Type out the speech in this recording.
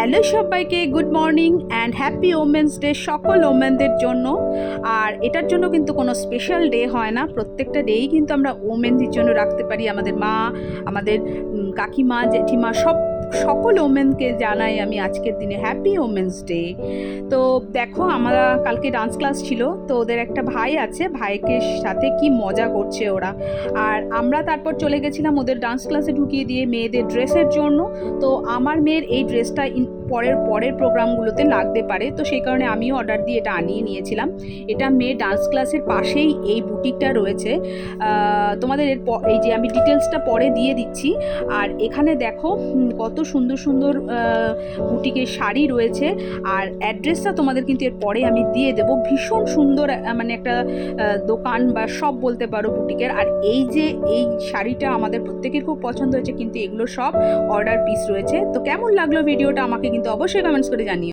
Hello সবাইকে, good morning and happy women's day সকল ওমেনদের জন্য। আর এটার জন্য কিন্তু কোনো স্পেশাল ডে হয় না, প্রত্যেকটা ডেই কিন্তু আমরা ওমেনদের জন্য রাখতে পারি। আমাদের মা, আমাদের কাকিমা, জেঠিমা সকল ওমেনকে জানাই আমি আজকের দিনে হ্যাপি ওমেন্স ডে। তো দেখো, আমরা কালকে ডান্স ক্লাস ছিল, তো ওদের একটা ভাই আছে, ভাইকে সাথে কি মজা করছে ওরা। আর আমরা তারপর চলে গেছিলাম ওদের ডান্স ক্লাসে ঢুকিয়ে দিয়ে মেয়েদের ড্রেসের জন্য। তো আমার মেয়ের এই ড্রেসটা পরের প্রোগ্রামগুলোতে লাগতে পারে, তো সেই কারণে আমিও অর্ডার দিয়ে এটা আনিয়ে নিয়েছিলাম। এটা মেয়ে ডান্স ক্লাসের পাশেই এই বুটিকটা রয়েছে। তোমাদের এই যে আমি ডিটেলসটা পরে দিয়ে দিচ্ছি। আর এখানে দেখো কত সুন্দর সুন্দর বুটিকের শাড়ি রয়েছে। আর অ্যাড্রেসটা তোমাদের কিন্তু এর পরে আমি দিয়ে দেবো। ভীষণ সুন্দর মানে একটা দোকান বা শপ বলতে পারো বুটিকের। আর এই যে এই শাড়িটা আমাদের প্রত্যেকের খুব পছন্দ হয়েছে, কিন্তু এগুলো সব অর্ডার পিস রয়েছে। তো কেমন লাগলো ভিডিওটা আমাকে কিন্তু অবশ্যই কমেন্টস করে জানিও।